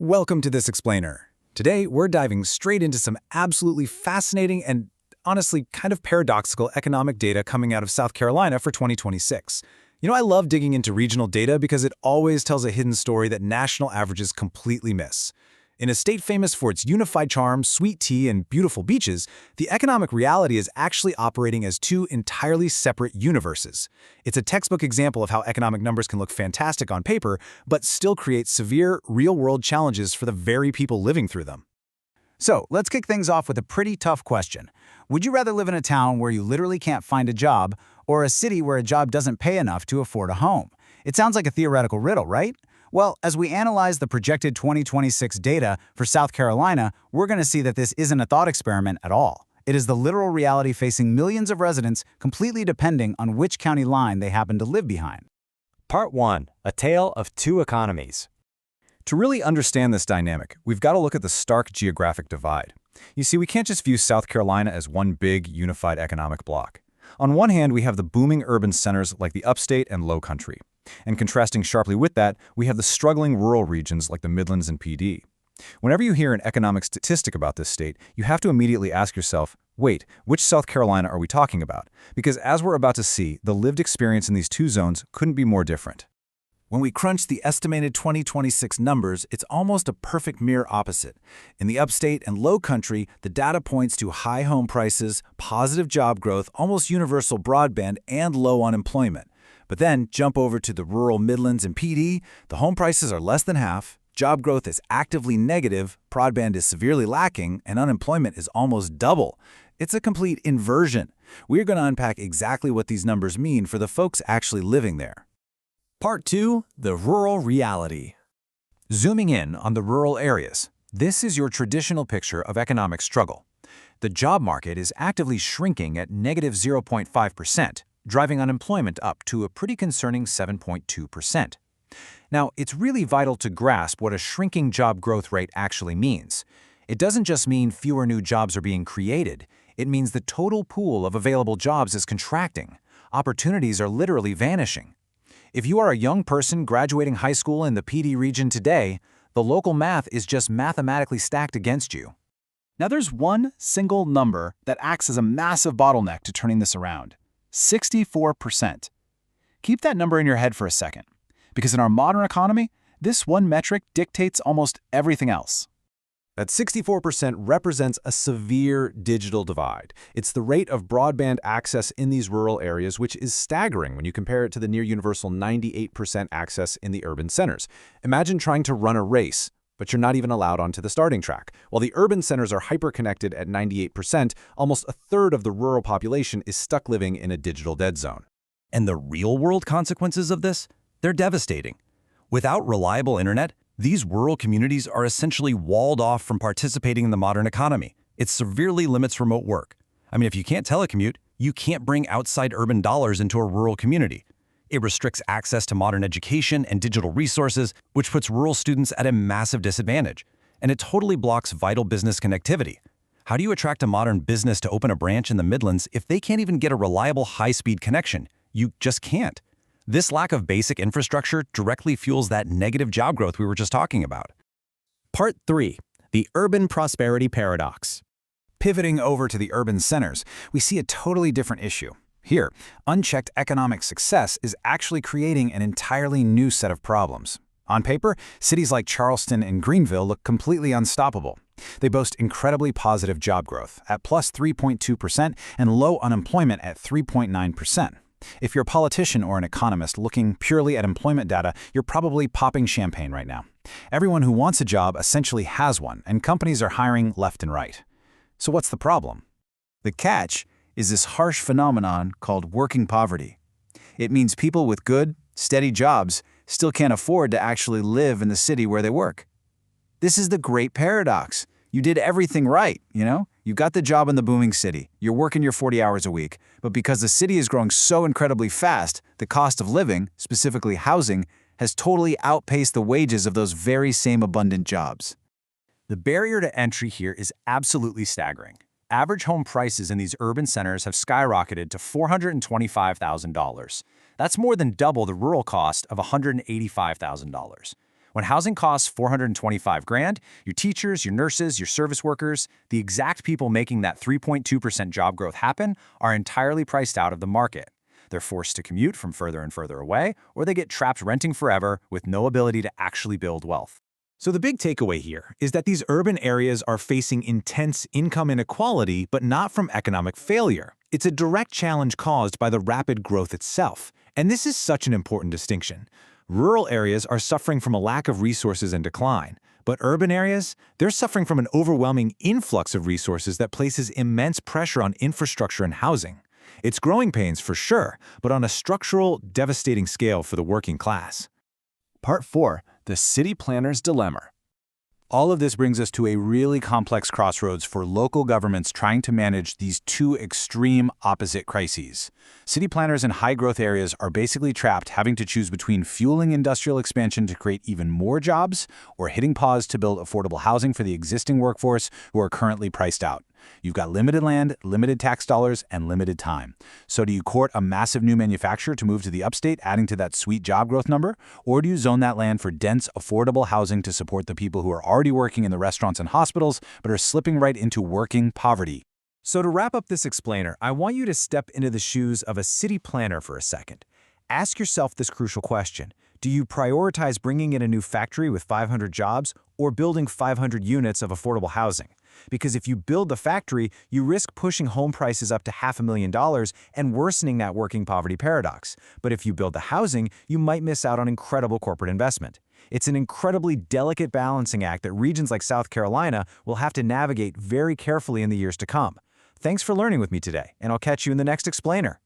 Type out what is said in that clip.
Welcome to This Explainer. Today, we're diving straight into some absolutely fascinating and honestly kind of paradoxical economic data coming out of South Carolina for 2026. I love digging into regional data because it always tells a hidden story that national averages completely miss. In a state famous for its unified charm, sweet tea, and beautiful beaches, the economic reality is actually operating as two entirely separate universes. It's a textbook example of how economic numbers can look fantastic on paper, but still create severe, real-world challenges for the very people living through them. So, let's kick things off with a pretty tough question. Would you rather live in a town where you literally can't find a job, or a city where a job doesn't pay enough to afford a home? It sounds like a theoretical riddle, right? Well, as we analyze the projected 2026 data for South Carolina, we're going to see that this isn't a thought experiment at all. It is the literal reality facing millions of residents, completely depending on which county line they happen to live behind. Part 1. A Tale of Two Economies. To really understand this dynamic, we've got to look at the stark geographic divide. You see, we can't just view South Carolina as one big, unified economic block. On one hand, we have the booming urban centers like the upstate and low country. And contrasting sharply with that, we have the struggling rural regions like the Midlands and PD. Whenever you hear an economic statistic about this state, you have to immediately ask yourself, wait, which South Carolina are we talking about? Because as we're about to see, the lived experience in these two zones couldn't be more different. When we crunch the estimated 2026 numbers, it's almost a perfect mirror opposite. In the upstate and low country, the data points to high home prices, positive job growth, almost universal broadband, and low unemployment. But then, jump over to the rural Midlands and PD, the home prices are less than half, job growth is actively negative, broadband is severely lacking, and unemployment is almost double. It's a complete inversion. We're going to unpack exactly what these numbers mean for the folks actually living there. Part 2. The Rural Reality. Zooming in on the rural areas, this is your traditional picture of economic struggle. The job market is actively shrinking at negative 0.5%. Driving unemployment up to a pretty concerning 7.2%. Now, it's really vital to grasp what a shrinking job growth rate actually means. It doesn't just mean fewer new jobs are being created. It means the total pool of available jobs is contracting. Opportunities are literally vanishing. If you are a young person graduating high school in the PD region today, the local math is just mathematically stacked against you. Now, there's one single number that acts as a massive bottleneck to turning this around. 64%. Keep that number in your head for a second, because in our modern economy, this one metric dictates almost everything else. That 64% represents a severe digital divide. It's the rate of broadband access in these rural areas, which is staggering when you compare it to the near-universal 98% access in the urban centers. Imagine trying to run a race, but you're not even allowed onto the starting track. While the urban centers are hyper-connected at 98%, almost a third of the rural population is stuck living in a digital dead zone. And the real-world consequences of this? They're devastating. Without reliable internet, these rural communities are essentially walled off from participating in the modern economy. It severely limits remote work. If you can't telecommute, you can't bring outside urban dollars into a rural community. It restricts access to modern education and digital resources, which puts rural students at a massive disadvantage. And it totally blocks vital business connectivity. How do you attract a modern business to open a branch in the Midlands if they can't even get a reliable high-speed connection? You just can't. This lack of basic infrastructure directly fuels that negative job growth we were just talking about. Part 3. The Urban Prosperity Paradox. Pivoting over to the urban centers, we see a totally different issue. Here, unchecked economic success is actually creating an entirely new set of problems. On paper, cities like Charleston and Greenville look completely unstoppable. They boast incredibly positive job growth at plus 3.2% and low unemployment at 3.9%. If you're a politician or an economist looking purely at employment data, you're probably popping champagne right now. Everyone who wants a job essentially has one, and companies are hiring left and right. So what's the problem? The catch is this harsh phenomenon called working poverty. It means people with good, steady jobs still can't afford to actually live in the city where they work. This is the great paradox. You did everything right, You got the job in the booming city. You're working your 40 hours a week. But because the city is growing so incredibly fast, the cost of living, specifically housing, has totally outpaced the wages of those very same abundant jobs. The barrier to entry here is absolutely staggering. Average home prices in these urban centers have skyrocketed to $425,000. That's more than double the rural cost of $185,000. When housing costs $425,000, your teachers, your nurses, your service workers, the exact people making that 3.2% job growth happen, are entirely priced out of the market. They're forced to commute from further and further away, or they get trapped renting forever with no ability to actually build wealth. So the big takeaway here is that these urban areas are facing intense income inequality, but not from economic failure. It's a direct challenge caused by the rapid growth itself. And this is such an important distinction. Rural areas are suffering from a lack of resources and decline, but urban areas, they're suffering from an overwhelming influx of resources that places immense pressure on infrastructure and housing. It's growing pains for sure, but on a structural, devastating scale for the working class. Part 4. The City Planner's Dilemma. All of this brings us to a really complex crossroads for local governments trying to manage these two extreme opposite crises. City planners in high-growth areas are basically trapped having to choose between fueling industrial expansion to create even more jobs or hitting pause to build affordable housing for the existing workforce who are currently priced out. You've got limited land, limited tax dollars, and limited time. So do you court a massive new manufacturer to move to the upstate, adding to that sweet job growth number? Or do you zone that land for dense, affordable housing to support the people who are already working in the restaurants and hospitals, but are slipping right into working poverty? So to wrap up this explainer, I want you to step into the shoes of a city planner for a second. Ask yourself this crucial question. Do you prioritize bringing in a new factory with 500 jobs or building 500 units of affordable housing? Because if you build the factory, you risk pushing home prices up to $500,000 and worsening that working poverty paradox. But if you build the housing, you might miss out on incredible corporate investment. It's an incredibly delicate balancing act that regions like South Carolina will have to navigate very carefully in the years to come. Thanks for learning with me today, and I'll catch you in the next explainer.